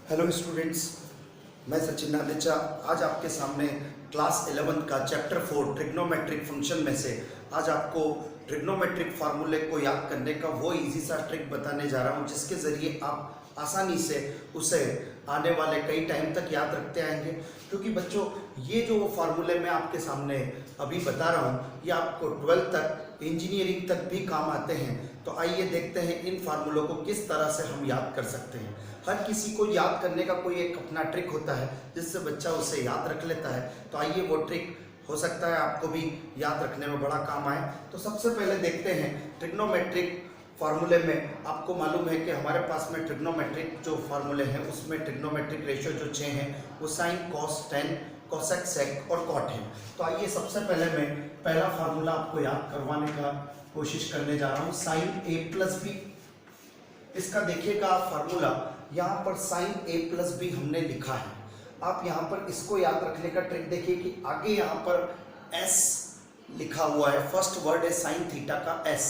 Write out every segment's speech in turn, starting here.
Hello students, मैं सचिन नादेचा आज आपके सामने क्लास 11 का चैप्टर 4 ट्रिग्नोमेट्रिक फंक्शन में से आज आपको ट्रिग्नोमेट्रिक फार्मूले को याद करने का वो इजी सा ट्रिक बताने जा रहा हूँ जिसके ज़रिए आप आसानी से उसे आने वाले कई टाइम तक याद रखते आएंगे। क्योंकि बच्चों ये जो फार्मूले मैं आपके सामने अभी बता रहा हूँ ये आपको 12th तक इंजीनियरिंग तक भी काम आते हैं। तो आइए देखते हैं इन फार्मूलों को किस तरह से हम याद कर सकते हैं। हर किसी को याद करने का कोई एक अपना ट्रिक होता है जिससे बच्चा उसे याद रख लेता है। तो आइए वो ट्रिक हो सकता है आपको भी याद रखने में बड़ा काम आए। तो सबसे पहले देखते हैं ट्रिग्नोमेट्रिक फार्मूले में। आपको मालूम है कि हमारे पास में ट्रिग्नोमेट्रिक जो फार्मूले हैं उसमें ट्रिग्नोमेट्रिक रेशियो जो 6 हैं वो साइन, कॉस, टेन, कोसेक, सेक और कॉट है। तो आइए सबसे पहले मैं पहला फार्मूला आपको याद करवाने का कोशिश करने जा रहा हूँ, साइन ए प्लस बी। इसका देखिएगा फार्मूला, यहाँ पर साइन ए प्लस बी हमने लिखा है। आप यहाँ पर इसको याद रखने का ट्रिक देखिए कि आगे यहाँ पर एस लिखा हुआ है, फर्स्ट वर्ड है साइन थीटा का एस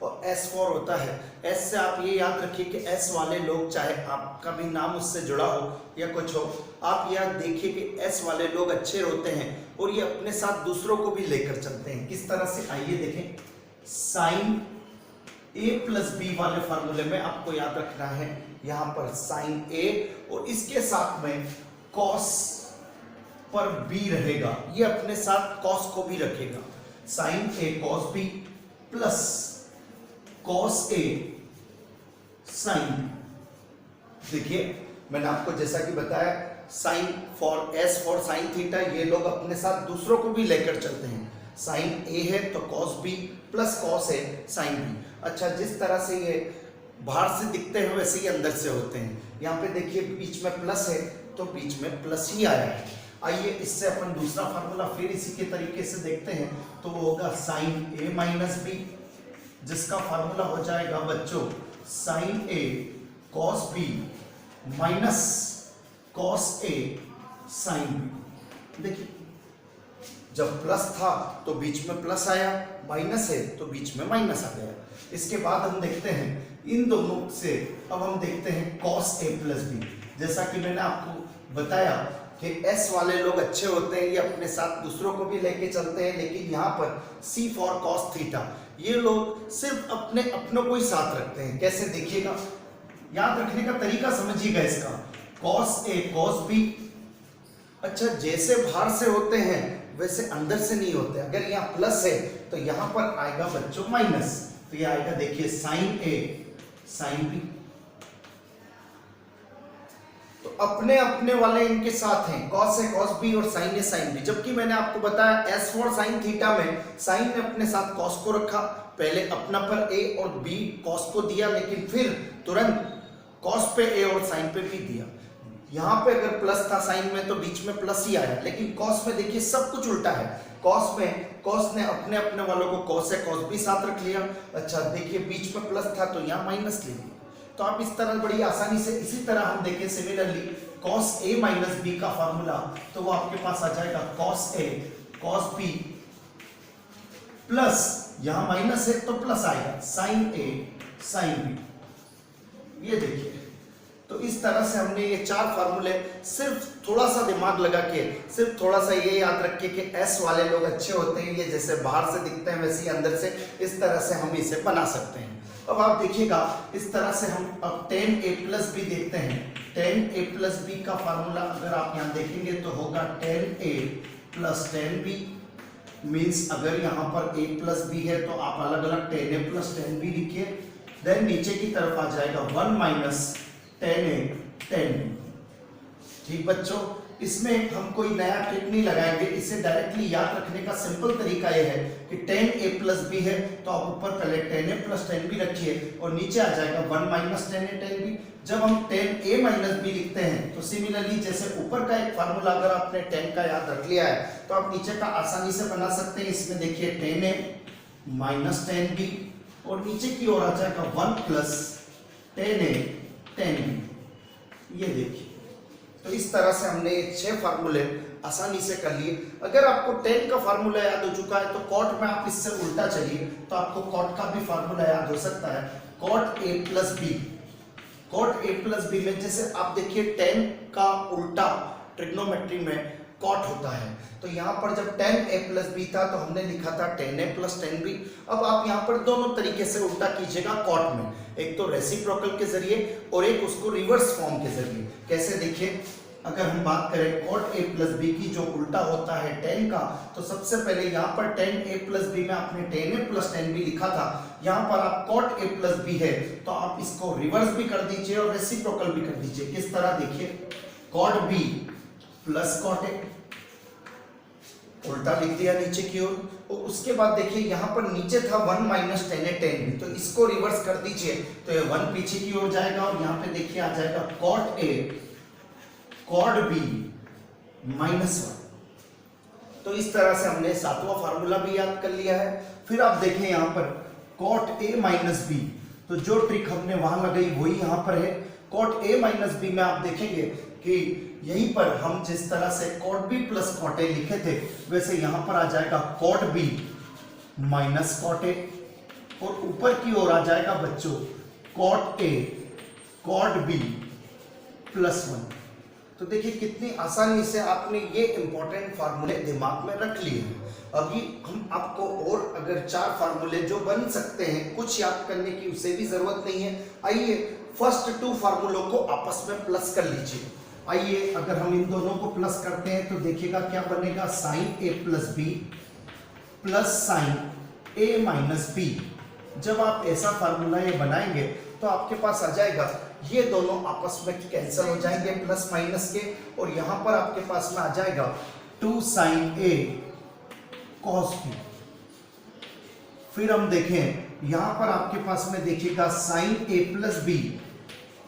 और एस फॉर होता है। एस से आप ये याद रखिए कि एस वाले लोग, चाहे आपका भी नाम उससे जुड़ा हो या कुछ हो, आप यह देखिए कि एस वाले लोग अच्छे होते हैं और ये अपने साथ दूसरों को भी लेकर चलते हैं। किस तरह से, आइए देखें। साइन ए प्लस बी वाले फार्मूले में आपको याद रखना है यहाँ पर साइन ए और इसके साथ में कॉस पर बी रहेगा, ये अपने साथ कॉस को भी रखेगा। Sine A cos B plus cos A sine. देखिए मैंने आपको जैसा कि बताया sine for S for sine theta, ये लोग अपने साथ दूसरों को भी लेकर चलते हैं। साइन ए है तो कॉस बी प्लस कॉस है साइन बी। अच्छा, जिस तरह से ये बाहर से दिखते हैं वैसे ही अंदर से होते हैं। यहाँ पे देखिए बीच में प्लस है तो बीच में प्लस ही आया है। आइए इससे अपन दूसरा फार्मूला फिर इसी के तरीके से देखते हैं। तो वो होगा साइन ए माइनस बी, जिसका फार्मूला हो जाएगा बच्चों sign A cos B minus cos A sine B. देखिए जब प्लस था तो बीच में प्लस आया, माइनस है तो बीच में माइनस आ गया। इसके बाद हम देखते हैं इन दोनों से, अब हम देखते हैं कॉस ए प्लस बी। जैसा कि मैंने आपको बताया कि एस वाले लोग अच्छे होते हैं, ये अपने साथ दूसरों को भी लेके चलते हैं। लेकिन यहाँ पर सी फॉर कॉस थीटा, ये लोग सिर्फ अपने अपनों को ही साथ रखते हैं। कैसे, देखिएगा, याद रखने का तरीका समझिएगा इसका। कॉस ए कॉस बी, अच्छा जैसे बाहर से होते हैं वैसे अंदर से नहीं होते। अगर यहाँ प्लस है तो यहाँ पर आएगा बच्चों माइनस, तो ये आएगा देखिए साइन ए साइन बी। तो अपने अपने वाले इनके साथ हैं, कॉस है कॉस बी और साइन है साइन बी। जबकि मैंने आपको बताया एस फॉर साइन थीटा में साइन ने अपने साथ कॉस को रखा, पहले अपना पर ए और बी कॉस को दिया, लेकिन फिर तुरंत कॉस पे ए और साइन पे भी दिया। यहाँ पे अगर प्लस था साइन में तो बीच में प्लस ही आया, लेकिन कॉस में देखिए सब कुछ उल्टा है। कॉस में कॉस ने अपने अपने वालों को कॉस है कॉस बी साथ रख लिया। अच्छा देखिए बीच में प्लस था तो यहाँ माइनस ले लिया। तो आप इस तरह बड़ी आसानी से, इसी तरह हम देखें similarly cos A minus B का फार्मूला, तो वो आपके पास आ जाएगा cos A cos B plus, यहाँ माइनस है तो प्लस आएगा साइन ए साइन बी। ये देखिए, तो इस तरह से हमने ये चार फार्मूले सिर्फ थोड़ा सा दिमाग लगा के, सिर्फ थोड़ा सा ये याद रख के कि एस वाले लोग अच्छे होते हैं, ये जैसे बाहर से दिखते हैं वैसे ही अंदर से, इस तरह से हम इसे बना सकते हैं। अब आप देखिएगा इस तरह से हम अब टेन ए प्लस बी देखते हैं। टेन ए प्लस बी का फार्मूला अगर आप यहाँ देखेंगे तो होगा टेन ए प्लस टेन बी। मीन्स अगर यहाँ पर ए प्लस बी है तो आप अलग अलग टेन ए प्लस टेन बी लिखिए। देन नीचे की तरफ आ जाएगा वन माइनस टेन ए टेन बी। ठीक बच्चों, इसमें हम कोई नया ट्रिक नहीं लगाएंगे, इसे डायरेक्टली याद रखने का सिंपल तरीका यह है कि टेन ए प्लस बी है तो आप ऊपर पहले टेन ए प्लस टेन बी रखिए और नीचे आ जाएगा वन माइनस टेन ए टेन बी। जब हम टेन ए माइनस बी लिखते हैं तो सिमिलरली जैसे ऊपर का एक फार्मूला अगर आपने टेन का याद रख लिया है तो आप नीचे का आसानी से बना सकते हैं। इसमें देखिए टेन ए माइनस टेन बी और नीचे की ओर आ जाएगा वन प्लस टेन ए टेन बी। ये देखिए, तो इस तरह से हमने ये 6 फार्मूले आसानी से कर लिए। अगर आपको टेन का फार्मूला याद हो चुका है तो कॉट में आप इससे उल्टा चलिए तो आपको कॉट का भी फार्मूला याद हो सकता है। Cot A plus B, cot A plus B में जैसे आप देखिए tan का उल्टा ट्रिग्नोमेट्री में कॉट होता है, तो यहाँ पर जब tan a प्लस बी था तो हमने लिखा था tan a plus tan b। अब आप यहाँ पर दोनों तरीके से उल्टा कीजिएगा कॉट में, एक तो रेसिप्रोकल के जरिए और एक उसको रिवर्स फॉर्म के जरिए। कैसे देखिए, अगर हम बात करें कॉट a प्लस बी की जो उल्टा होता है tan का, तो सबसे पहले यहाँ पर tan a प्लस बी में आपने tan a plus tan b लिखा था, यहाँ पर आप कॉट a प्लस बी है तो आप इसको रिवर्स भी कर दीजिए और रेसिप्रोकल भी कर दीजिए। किस तरह देखिए, cot b plus cot a, उल्टा लिख दिया नीचे की ओर। और उसके बाद देखिए यहाँ पर नीचे था 1 minus tan a tan b, तो इसको रिवर्स कर दीजिए तो ये 1 पीछे की ओर जाएगा और यहाँ पे देखिए आ जाएगा cot a cot b minus 1। तो इस तरह से हमने सातवां फार्मूला भी याद कर लिया है। फिर आप देखें यहाँ पर कॉट a माइनस b, तो जो ट्रिक हमने वहां लगाई वही यहाँ पर है। कॉट a माइनस b में आप देखेंगे कि यहीं पर हम जिस तरह से cot b plus cot a लिखे थे वैसे यहाँ पर आ जाएगा cot b minus cot a, और ऊपर की ओर आ जाएगा बच्चों cot a cot b plus 1। तो देखिए कितनी आसानी से आपने ये इंपॉर्टेंट फार्मूले दिमाग में रख लिए हैं। अभी हम आपको और अगर 4 फार्मूले जो बन सकते हैं कुछ याद करने की उसे भी जरूरत नहीं है। आइए फर्स्ट 2 फार्मूलों को आपस में प्लस कर लीजिए। आइए अगर हम इन दोनों को प्लस करते हैं तो देखिएगा क्या बनेगा, sine a plus B plus sine a minus B. जब आप ऐसा फार्मूला ये बनाएंगे तो आपके पास आ जाएगा, ये दोनों आपस में कैंसिल हो जाएंगे प्लस माइनस के, और यहाँ पर आपके पास में आ जाएगा 2 साइन a cos b। फिर हम देखें यहाँ पर आपके पास में देखिएगा sine a plus B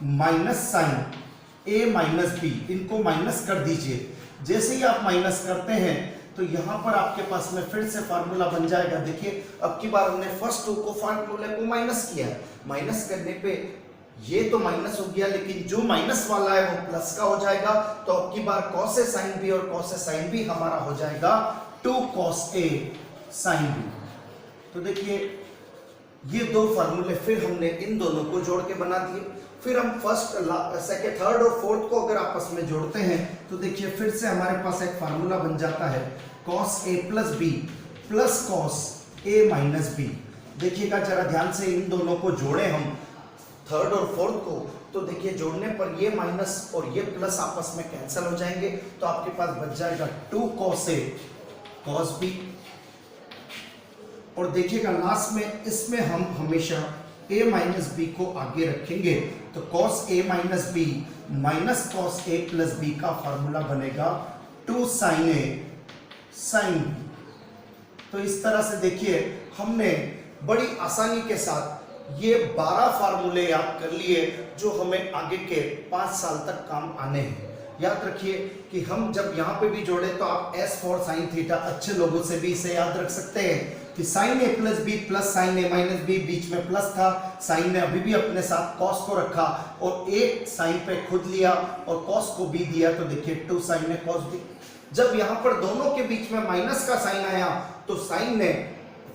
minus sine a minus B, इनको माइनस कर दीजिए। जैसे ही आप माइनस करते हैं तो यहाँ पर आपके पास में फिर से फार्मूला बन जाएगा। देखिए अब की बार हमने फर्स्ट 2 को फार्मूले को माइनस किया है, माइनस करने पे ये तो माइनस हो गया लेकिन जो माइनस वाला है वो प्लस का हो जाएगा। तो अब की बार cos a sin b और cos a sin b हमारा हो जाएगा 2 cos a sin b। तो देखिए ये 2 फार्मूले फिर हमने इन दोनों को जोड़ के बना दिए। फिर हम फर्स्ट सेकंड थर्ड और फोर्थ को अगर आपस में जोड़ते हैं तो देखिए फिर से हमारे पास एक फार्मूला बन जाता है cos a plus B plus cos a minus B. देखिएगा जरा ध्यान से, इन दोनों को जोड़े हम थर्ड और फोर्थ को, तो देखिए जोड़ने पर ये माइनस और ये प्लस आपस में कैंसिल हो जाएंगे तो आपके पास बच जाएगा 2 cos a cos b। और देखिएगा लास्ट में इसमें हम हमेशा a माइनस बी को आगे रखेंगे तो cos a minus B minus cos a plus B का फॉर्मूला बनेगा 2 sin a sin b। तो इस तरह से देखिए हमने बड़ी आसानी के साथ ये 12 फार्मूले याद कर लिए जो हमें आगे के 5 साल तक काम आने हैं। याद रखिए कि हम जब यहाँ पे भी जोड़े तो आप S फॉर साइन थीटा अच्छे लोगों से भी इसे याद रख सकते हैं कि sine a plus B plus sine a minus B, बीच में प्लस था, साइन ने अभी भी अपने साथ कॉस को रखा और एक साइन पे खुद लिया और कॉस को भी दिया, तो देखिए 2 साइन ने कॉस बी। जब यहाँ पर दोनों के बीच में माइनस का साइन आया तो साइन ने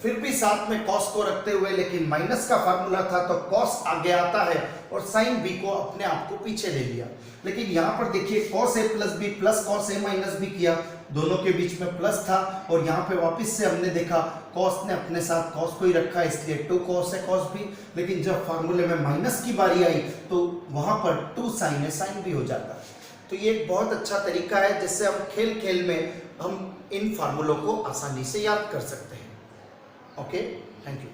फिर भी साथ में कॉस को रखते हुए, लेकिन माइनस का फार्मूला था तो कॉस आगे आता है और साइन बी को अपने आप को पीछे ले लिया। लेकिन यहाँ पर देखिए cos a plus B plus cos a minus B किया, दोनों के बीच में प्लस था और यहाँ पे वापस से हमने देखा cos ने अपने साथ cos को ही रखा इसलिए 2 cos a cos b। लेकिन जब फार्मूले में माइनस की बारी आई तो वहां पर 2 sin a sin b हो जाता है। तो ये एक बहुत अच्छा तरीका है जिससे हम खेल खेल में हम इन फार्मूलों को आसानी से याद कर सकते हैं। Okay, thank you.